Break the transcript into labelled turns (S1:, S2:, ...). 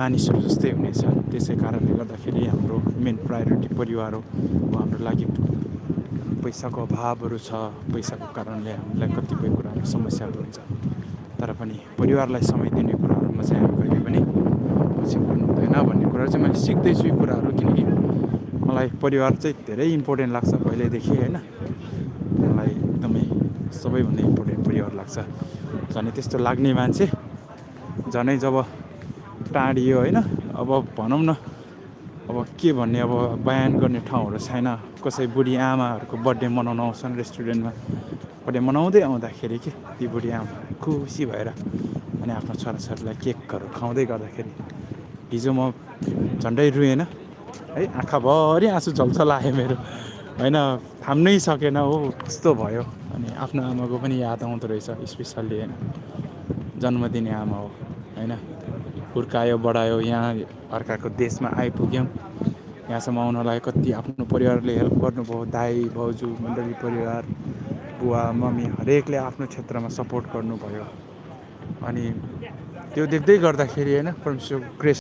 S1: मानिसहरू जस्तै हुनेछ। त्यसै कारणले गर्दाखेरि हाम्रो मेन प्रायोरिटी परिवार हो। हाम्रो लागि पैसाको अभावहरू छ, पैसाको कारणले हामीलाई कतिपय कुरामा समस्याहरू हुन्छ। तर पनि परिवारलाई समय दिने कुराहरूमा चाहिँ हामी कहिले पनि पछि पर्नु हुँदैन भन्ने कुरा चाहिँ मैले सिक्दैछु यी कुराहरू। किनकि मलाई परिवार चाहिँ धेरै इम्पोर्टेन्ट लाग्छ पहिल्यैदेखि होइन। मलाई एकदमै सबैभन्दा इम्पोर्टेन्ट परिवार लाग्छ। झन् त्यस्तो लाग्ने मान्छे झनै जब टाढियो होइन, अब भनौँ न अब के भन्ने, अब बयान गर्ने ठाउँहरू छैन। कसै बुढी आमाहरूको बर्थडे मनाउन आउँछन् रेस्टुरेन्टमा। बर्थडे मनाउँदै आउँदाखेरि कि ती बुढी आमा खुसी भएर अनि आफ्नो छोराछोरीलाई केकहरू खुवाउँदै गर्दाखेरि हिजो म झन्डै रुएन है, आँखाभरि आँसु झल्झल आयो मेरो होइन, थाम्नै सकेन हो, कस्तो भयो। अनि आफ्नो आमाको पनि याद आउँदो रहेछ, स्पेसल्ली होइन, जन्मदिने आमा हो होइन। हुर्कायो बढायो, यहाँ अर्काको देशमा आइपुग्यौँ, यहाँसम्म आउनलाई कति आफ्नो परिवारले हेल्प गर्नुभयो। दाइ भाउजू मण्डली परिवार, बुवा मम्मी हरेकले आफ्नो क्षेत्रमा सपोर्ट गर्नुभयो। अनि त्यो देख्दै गर्दाखेरि होइन परमेश्वरको ग्रेस